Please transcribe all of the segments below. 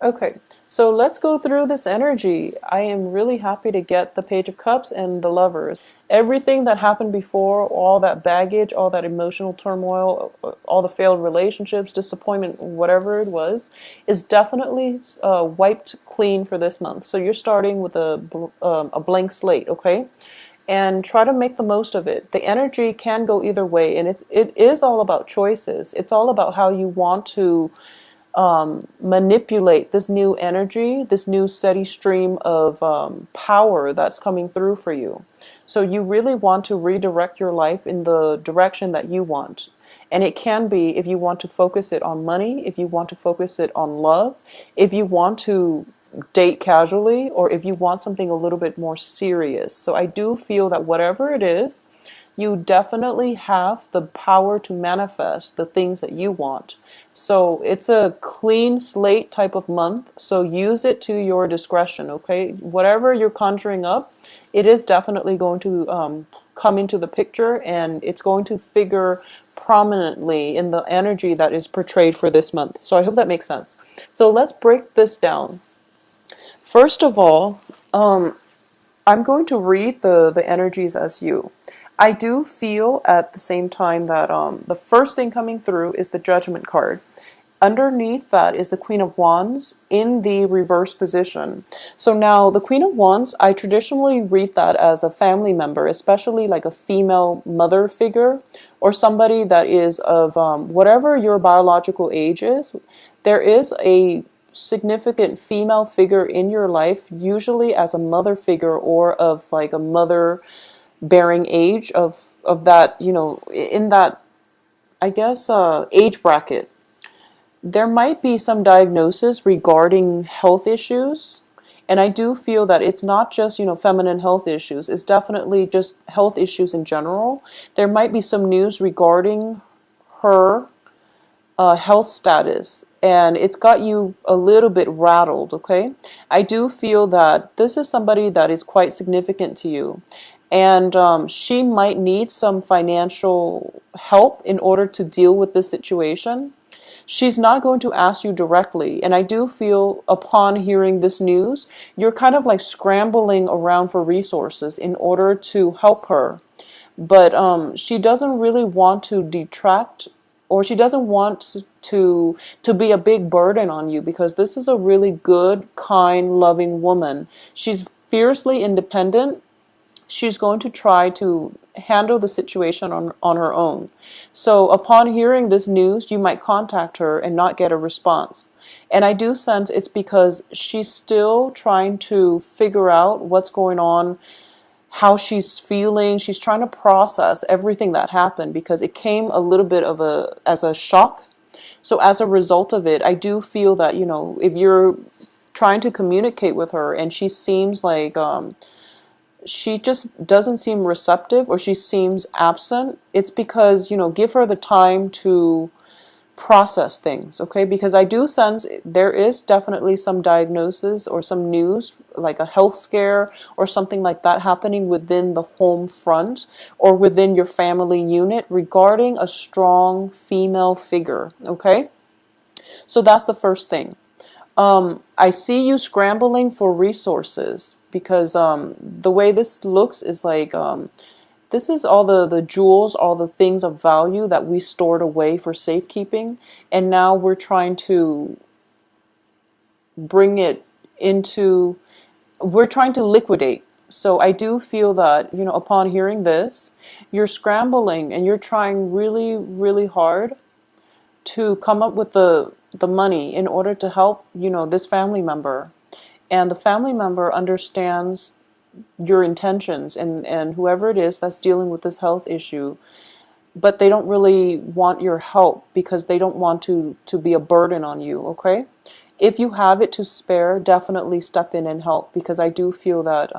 Okay, so let's go through this energy. I am really happy to get the Page of Cups and the Lovers. Everything that happened before, all that baggage, all that emotional turmoil, all the failed relationships, disappointment, whatever it was, is definitely wiped clean for this month. So you're starting with a blank slate, okay? And try to make the most of it. The energy can go either way, and it is all about choices. It's all about how you want to manipulate this new energy, this new steady stream of power that's coming through for you. So you really want to redirect your life in the direction that you want. And it can be if you want to focus it on money, if you want to focus it on love, if you want to date casually, or if you want something a little bit more serious. So I do feel that whatever it is, you definitely have the power to manifest the things that you want. So it's a clean slate type of month. So use it to your discretion, okay? Whatever you're conjuring up, it is definitely going to come into the picture, and it's going to figure prominently in the energy that is portrayed for this month. So I hope that makes sense. So let's break this down. First of all, I'm going to read the energies as you. I do feel at the same time that the first thing coming through is the Judgment card. Underneath that is the Queen of Wands in the reverse position. So now the Queen of Wands, I traditionally read that as a family member, especially like a female mother figure or somebody that is of whatever your biological age is. There is a significant female figure in your life, usually as a mother figure or of like a mother bearing age of that, in that, I guess, age bracket. There might be some diagnosis regarding health issues. And I do feel that it's not just, feminine health issues. It's definitely just health issues in general. There might be some news regarding her health status, and it's got you a little bit rattled, okay? I do feel that this is somebody that is quite significant to you, and she might need some financial help in order to deal with this situation. She's not going to ask you directly, and I do feel upon hearing this news, you're kind of like scrambling around for resources in order to help her. But she doesn't really want to detract, or she doesn't want to be a big burden on you, because this is a really good, kind, loving woman. She's fiercely independent. She's going to try to handle the situation on her own. So upon hearing this news, you might contact her and not get a response. And I do sense it's because she's still trying to figure out what's going on, how she's feeling. She's trying to process everything that happened, because it came a little bit of as a shock. So as a result of it, I do feel that, if you're trying to communicate with her and she seems like she just doesn't seem receptive, or she seems absent, it's because, give her the time to process things, okay? Because I do sense there is definitely some diagnosis or some news, like a health scare or something like that happening within the home front or within your family unit regarding a strong female figure, okay? So that's the first thing. I see you scrambling for resources, because the way this looks is like this is all the jewels, all the things of value that we stored away for safekeeping, and now we're trying to bring it into, we're trying to liquidate. So I do feel that, upon hearing this, you're scrambling and you're trying really, really hard to come up with the money in order to help, this family member. And the family member understands your intentions, and whoever it is that's dealing with this health issue, but they don't really want your help because they don't want to be a burden on you, okay? If you have it to spare, definitely step in and help, because I do feel that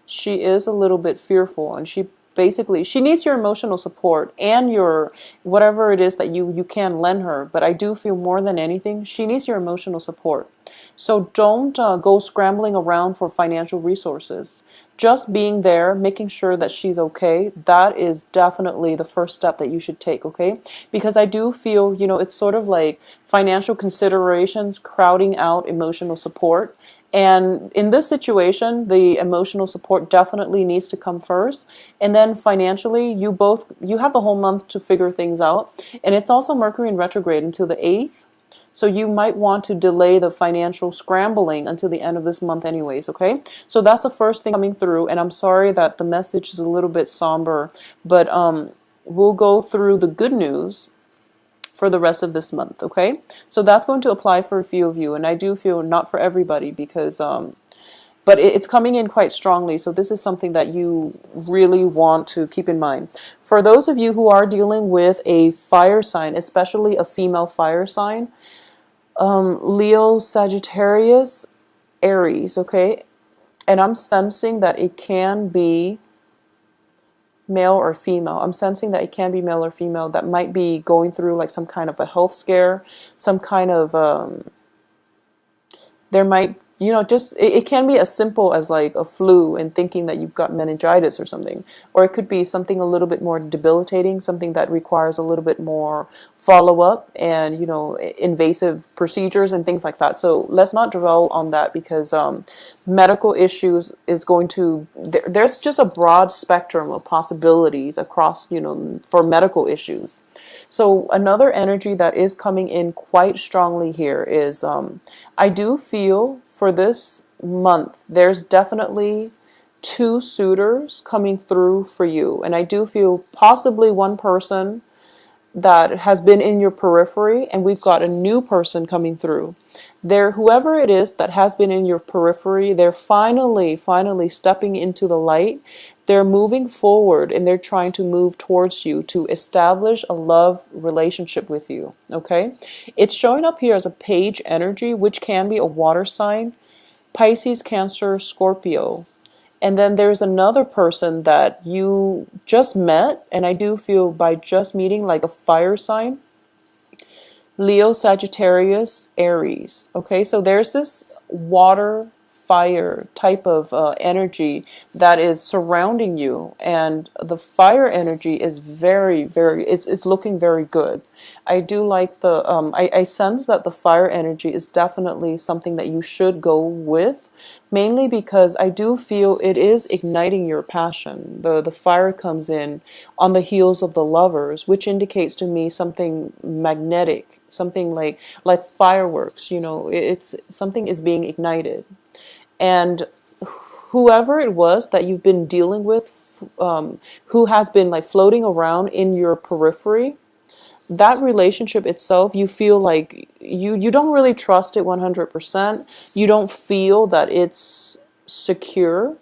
she is a little bit fearful, and she needs your emotional support and your whatever it is that you can lend her. But I do feel more than anything, she needs your emotional support. So don't go scrambling around for financial resources. just being there, making sure that she's okay, that is definitely the first step that you should take, okay? Because I do feel, it's sort of like financial considerations crowding out emotional support. And in this situation, the emotional support definitely needs to come first. And then financially, you have the whole month to figure things out. And it's also Mercury in retrograde until the 8th. So you might want to delay the financial scrambling until the end of this month anyways, okay? So that's the first thing coming through, and I'm sorry that the message is a little bit somber, but we'll go through the good news for the rest of this month, okay? So that's going to apply for a few of you, and I do feel not for everybody because but it's coming in quite strongly, so this is something that you really want to keep in mind. For those of you who are dealing with a fire sign, especially a female fire sign, Leo, Sagittarius, Aries, okay? And I'm sensing that it can be male or female. I'm sensing that it can be male or female that might be going through like some kind of a health scare, some kind of there might, just it can be as simple as like a flu and thinking that you've got meningitis or something, or it could be something a little bit more debilitating, something that requires a little bit more follow-up and invasive procedures and things like that. So let's not dwell on that because medical issues is going to there's just a broad spectrum of possibilities across for medical issues. So another energy that is coming in quite strongly here is I do feel for this month there's definitely two suitors coming through for you, and I do feel possibly one person that has been in your periphery, and we've got a new person coming through. There, whoever it is that has been in your periphery, they're finally stepping into the light. They're moving forward and they're trying to move towards you to establish a love relationship with you. Okay? It's showing up here as a page energy, which can be a water sign, Pisces, Cancer, Scorpio. And then there's another person that you just met, and I do feel by just meeting like a fire sign, Leo, Sagittarius, Aries. Okay, so there's this water fire type of energy that is surrounding you, and the fire energy is very it's looking very good. I do like the I sense that the fire energy is definitely something that you should go with, mainly because I do feel it is igniting your passion. The fire comes in on the heels of the lovers, which indicates to me something magnetic, something like fireworks. It's something is being ignited. And whoever it was that you've been dealing with, who has been like floating around in your periphery, that relationship itself, you feel like you don't really trust it 100%. You don't feel that it's secure.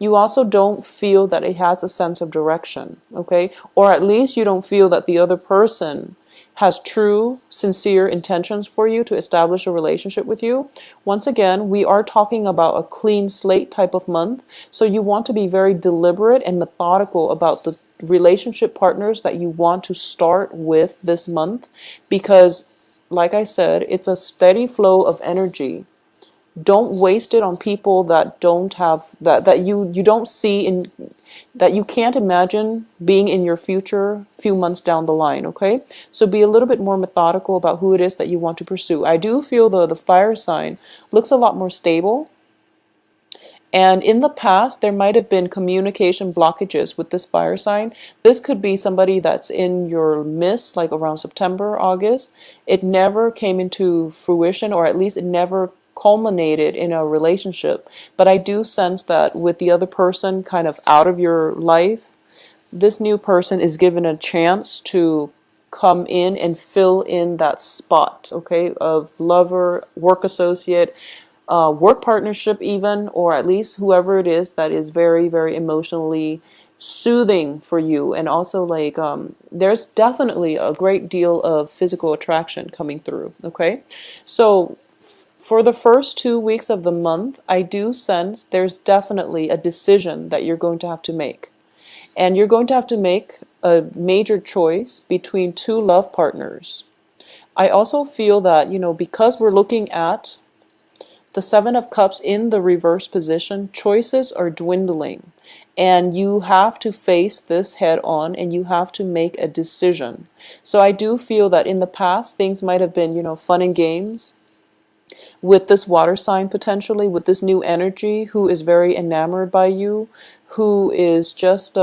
You also don't feel that it has a sense of direction, okay? Or at least you don't feel that the other person has true, sincere intentions for you to establish a relationship with you. Once again, we are talking about a clean slate type of month, so you want to be very deliberate and methodical about the relationship partners that you want to start with this month, because like I said, it's a steady flow of energy. Don't waste it on people that don't have that you don't see in, that you can't imagine being in your future few months down the line. Okay, so be a little bit more methodical about who it is that you want to pursue. I do feel the fire sign looks a lot more stable, and in the past there might have been communication blockages with this fire sign. This could be somebody that's in your midst, like around September, August. It never came into fruition, or at least it never culminated in a relationship. But I do sense that with the other person kind of out of your life, this new person is given a chance to come in and fill in that spot, okay, of lover, work associate, work partnership even, or at least whoever it is that is very emotionally soothing for you. And also like there's definitely a great deal of physical attraction coming through. Okay, so for the first 2 weeks of the month, I do sense there's definitely a decision that you're going to have to make. And you're going to have to make a major choice between two love partners. I also feel that, because we're looking at The Seven of Cups in the reverse position, choices are dwindling. And you have to face this head on and you have to make a decision. So I do feel that in the past, things might have been, fun and games with this water sign potentially, with this new energy who is very enamored by you, who is just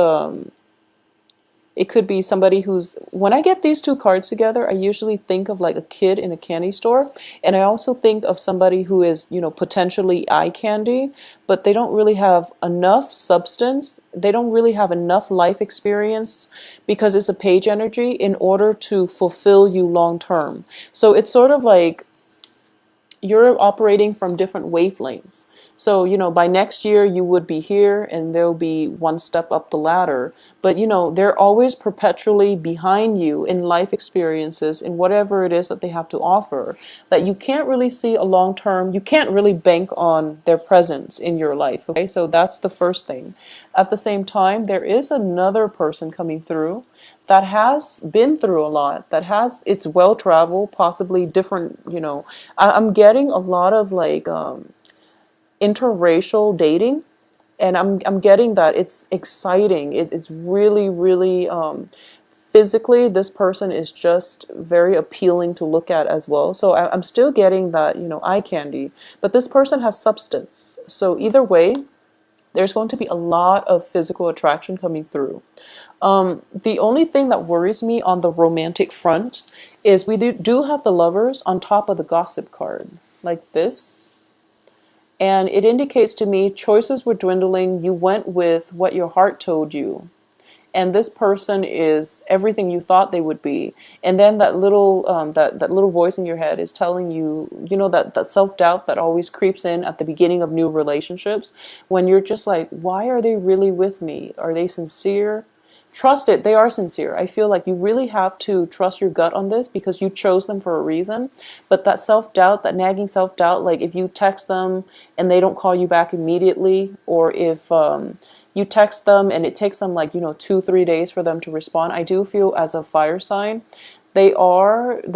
it could be somebody who's, when I get these two cards together, I usually think of like a kid in a candy store. And I also think of somebody who is, potentially eye candy, but they don't really have enough substance. They don't really have enough life experience because it's a page energy in order to fulfill you long term. So it's sort of like you're operating from different wavelengths. So, by next year you would be here and they'll be one step up the ladder. But, they're always perpetually behind you in life experiences, in whatever it is that they have to offer, that you can't really see a long term, you can't really bank on their presence in your life. Okay, so that's the first thing. At the same time, there is another person coming through that has been through a lot, that has, it's well traveled, possibly different, I'm getting a lot of like interracial dating, and I'm getting that it's exciting. It's really, really physically, this person is just very appealing to look at as well. So I'm still getting that, eye candy, but this person has substance. So either way, there's going to be a lot of physical attraction coming through. The only thing that worries me on the romantic front is we do have the lovers on top of the gossip card, like this. And it indicates to me choices were dwindling. You went with what your heart told you. And this person is everything you thought they would be. And then that little that little voice in your head is telling you, that self-doubt that always creeps in at the beginning of new relationships, when you're just like, why are they really with me? Are they sincere? Trust it, they are sincere. I feel like you really have to trust your gut on this because you chose them for a reason. But that self-doubt, that nagging self-doubt, like if you text them and they don't call you back immediately, or if you text them and it takes them like, 2-3 days for them to respond, I do feel as a fire sign, they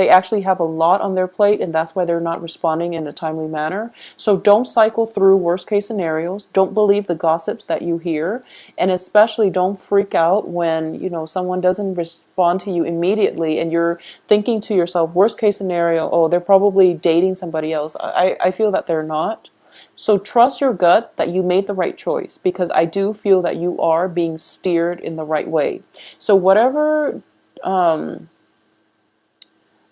actually have a lot on their plate, and that's why they're not responding in a timely manner. So don't cycle through worst case scenarios. Don't believe the gossips that you hear, and especially don't freak out when, someone doesn't respond to you immediately and you're thinking to yourself, worst case scenario, oh, they're probably dating somebody else. I feel that they're not. So trust your gut that you made the right choice, because I do feel that you are being steered in the right way. So whatever,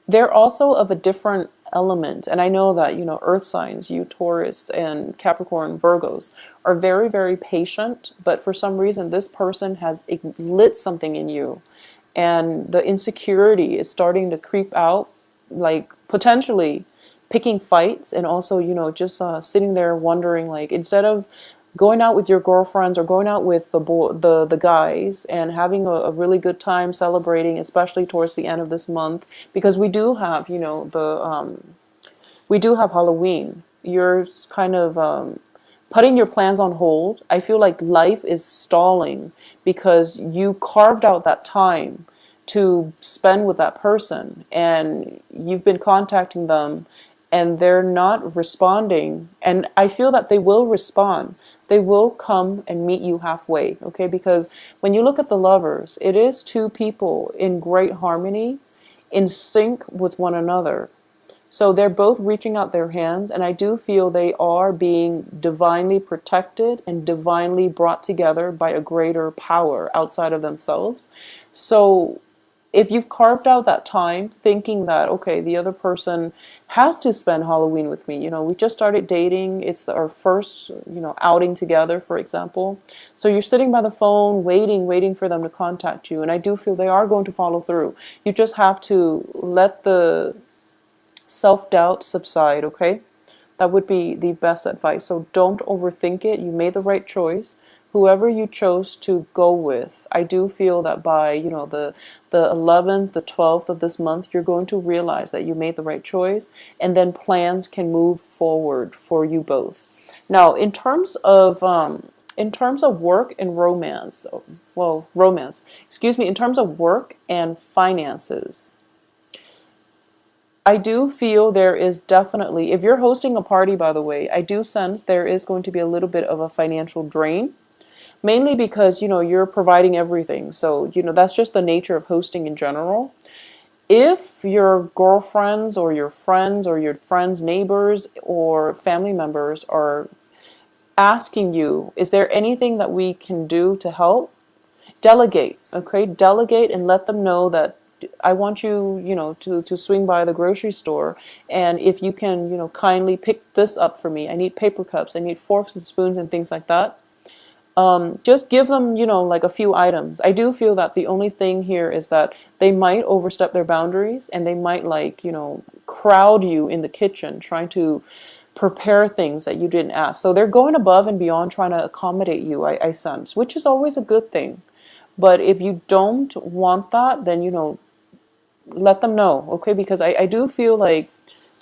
they're also of a different element. And I know that, earth signs, you Taurus and Capricorn, Virgos, are very, very patient. But for some reason, this person has lit something in you. And the insecurity is starting to creep out, like potentially picking fights, and also, just sitting there wondering, like, instead of going out with your girlfriends or going out with the guys and having a really good time celebrating, especially towards the end of this month, because we do have, we do have Halloween. You're kind of putting your plans on hold. I feel like life is stalling because you carved out that time to spend with that person, and you've been contacting them and they're not responding. And I feel that they will respond. They will come and meet you halfway, okay? Because when you look at the lovers, it is two people in great harmony, in sync with one another. So they're both reaching out their hands, and I do feel they are being divinely protected and divinely brought together by a greater power outside of themselves. So if you've carved out that time thinking that, okay, the other person has to spend Halloween with me, we just started dating, it's our first, outing together, for example. So you're sitting by the phone, waiting for them to contact you. And I do feel they are going to follow through. You just have to let the self-doubt subside, okay? That would be the best advice. So don't overthink it. You made the right choice. Whoever you chose to go with, I do feel that by, the 11th, the 12th of this month, you're going to realize that you made the right choice, and then plans can move forward for you both. Now, in terms of work and romance, well, romance, excuse me, in terms of work and finances, I do feel there is definitely, if you're hosting a party, by the way, I do sense there is going to be a little bit of a financial drain, mainly because, you're providing everything. So, that's just the nature of hosting in general. If your girlfriends or your friends, neighbors, or family members are asking you, is there anything that we can do to help? Delegate, okay? Delegate and let them know that I want you, to swing by the grocery store, and if you can, kindly pick this up for me. I need paper cups, I need forks and spoons and things like that. Just give them, like a few items. I do feel that the only thing here is that they might overstep their boundaries, and they might, like, crowd you in the kitchen trying to prepare things that you didn't ask. So they're going above and beyond trying to accommodate you, I sense, which is always a good thing. But if you don't want that, then, let them know, okay? Because I do feel like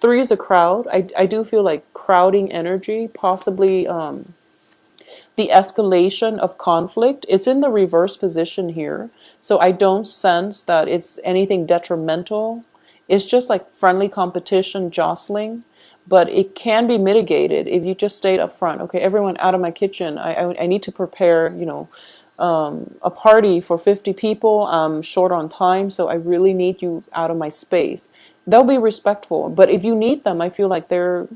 three is a crowd. I do feel like crowding energy, possibly the escalation of conflict. It's in the reverse position here. So I don't sense that it's anything detrimental. It's just like friendly competition, jostling. But it can be mitigated if you just stayed up front. Okay, everyone out of my kitchen. I need to prepare, a party for 50 people. I'm short on time, so I really need you out of my space. They'll be respectful. But if you need them, I feel like they're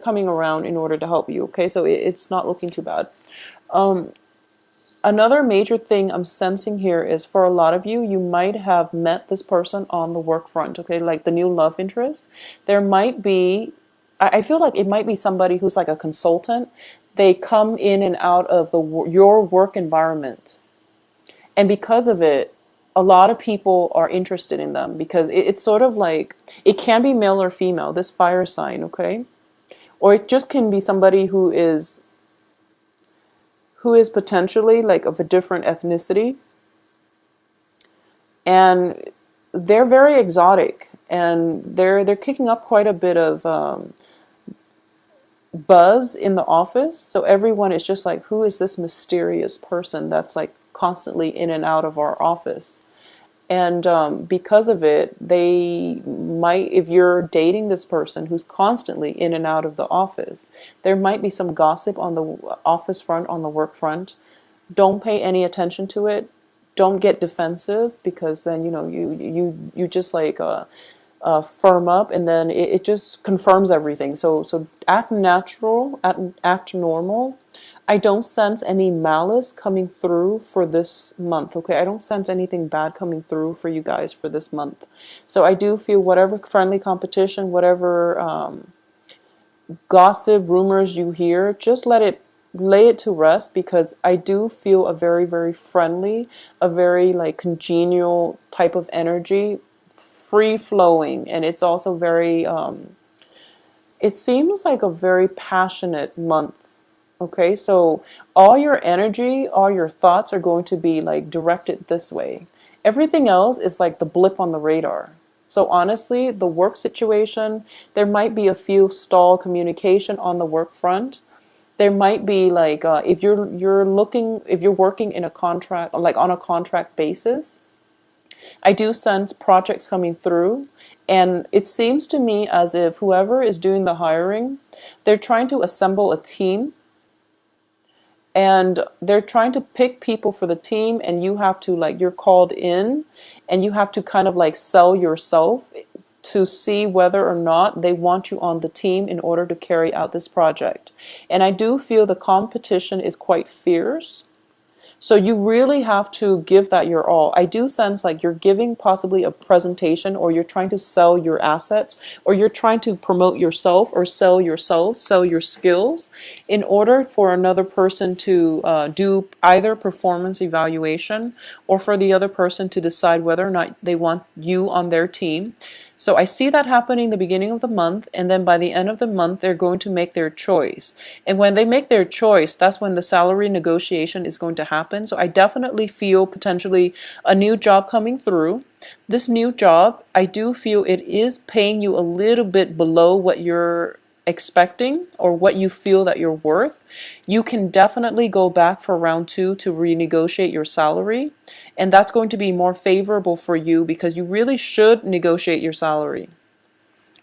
coming around in order to help you. Okay, so it's not looking too bad. Another major thing I'm sensing here is, for a lot of you, you might have met this person on the work front, okay, like the new love interest. There might be, I feel like it might be somebody who's like a consultant. They come in and out of your work environment. And because of it, a lot of people are interested in them, because it's sort of like, it can be male or female, this fire sign, okay? Or it just can be somebody who is potentially like of a different ethnicity, and they're very exotic, and they're kicking up quite a bit of buzz in the office. So everyone is just like, who is this mysterious person that's like constantly in and out of our office? And because of it, they might, if you're dating this person who's constantly in and out of the office, there might be some gossip on the office front, on the work front. Don't pay any attention to it. Don't get defensive, because then, you just like firm up, and then it just confirms everything. So act natural, act normal. I don't sense any malice coming through for this month, okay? I don't sense anything bad coming through for you guys for this month. So I do feel whatever friendly competition, whatever gossip, rumors you hear, just lay it to rest, because I do feel a very, very friendly, a very like congenial type of energy, free flowing, and it's also very it seems like a very passionate month. Okay, so all your energy, all your thoughts are going to be like directed this way. Everything else is like the blip on the radar. So honestly, the work situation, there might be a few stall communication on the work front. There might be like if you're working in a contract, like on a contract basis, I do sense projects coming through, and it seems to me as if whoever is doing the hiring, they're trying to assemble a team, and they're trying to pick people for the team, and you have to, like, you're called in, and you have to kind of like sell yourself to see whether or not they want you on the team in order to carry out this project. And I do feel the competition is quite fierce. So you really have to give that your all. I do sense like you're giving possibly a presentation, or you're trying to sell your assets, or you're trying to promote yourself, or sell yourself, sell your skills, in order for another person to do either performance evaluation, or for the other person to decide whether or not they want you on their team. So I see that happening the beginning of the month, and then by the end of the month, they're going to make their choice. And when they make their choice, that's when the salary negotiation is going to happen. So I definitely feel potentially a new job coming through. This new job, I do feel it is paying you a little bit below what you're expecting, or what you feel that you're worth. You can definitely go back for round 2 to renegotiate your salary, and that's going to be more favorable for you, because you really should negotiate your salary.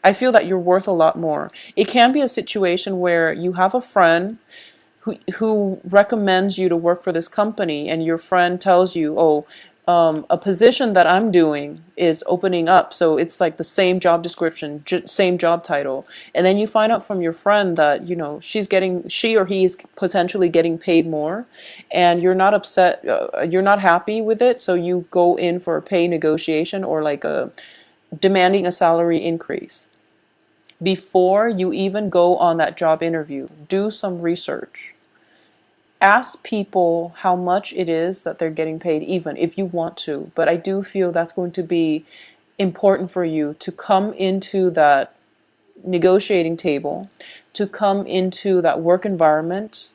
I feel that you're worth a lot more. It can be a situation where you have a friend who recommends you to work for this company, and your friend tells you, oh, a position that I'm doing is opening up, so it's like the same job description, same job title, and then you find out from your friend that she or he is potentially getting paid more, and you're not upset, you're not happy with it, so you go in for a pay negotiation or like a demanding a salary increase. Before you even go on that job interview, do some research. Ask people how much it is that they're getting paid, even if you want to. But I do feel that's going to be important for you to come into that negotiating table, to come into that work environment,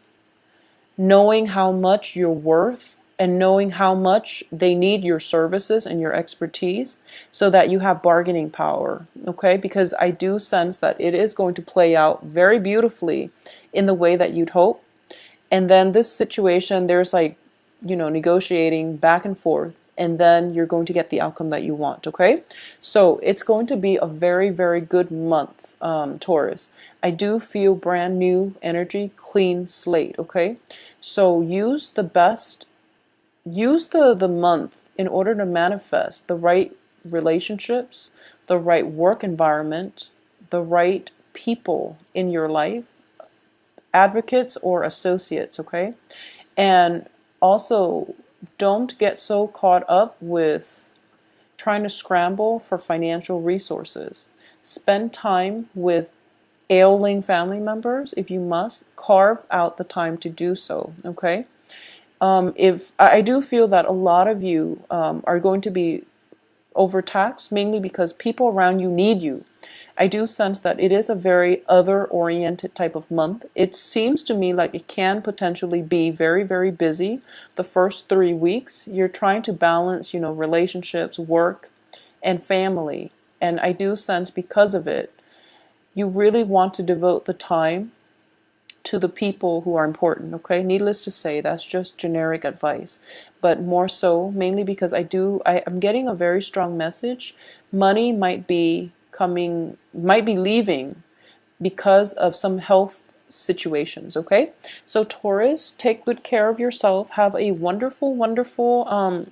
knowing how much you're worth and knowing how much they need your services and your expertise so that you have bargaining power, okay? Because I do sense that it is going to play out very beautifully in the way that you'd hope. And then this situation, there's like, negotiating back and forth, and then you're going to get the outcome that you want, okay? So it's going to be a very, very good month, Taurus. I do feel brand new energy, clean slate, okay? So use the month in order to manifest the right relationships, the right work environment, the right people in your life, advocates or associates, okay? And also, don't get so caught up with trying to scramble for financial resources. Spend time with ailing family members if you must. Carve out the time to do so, okay? If I do feel that a lot of you are going to be overtaxed, mainly because people around you need you. I do sense that it is a very other-oriented type of month. It seems to me like it can potentially be very, very busy the first 3 weeks. You're trying to balance, relationships, work, and family. And I do sense because of it, you really want to devote the time to the people who are important, okay? Needless to say, that's just generic advice. But more so, mainly because I'm getting a very strong message. Money might be leaving because of some health situations, okay? So Taurus, take good care of yourself. Have a wonderful, wonderful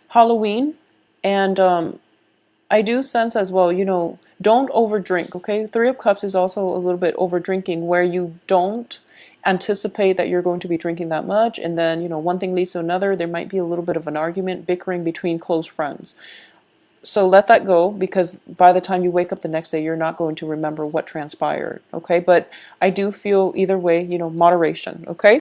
Halloween. And I do sense as well, don't overdrink, okay? Three of Cups is also a little bit over drinking, where you don't anticipate that you're going to be drinking that much, and then, one thing leads to another. There might be a little bit of an argument, bickering between close friends. So let that go, because by the time you wake up the next day, you're not going to remember what transpired, okay? But I do feel either way, moderation, okay?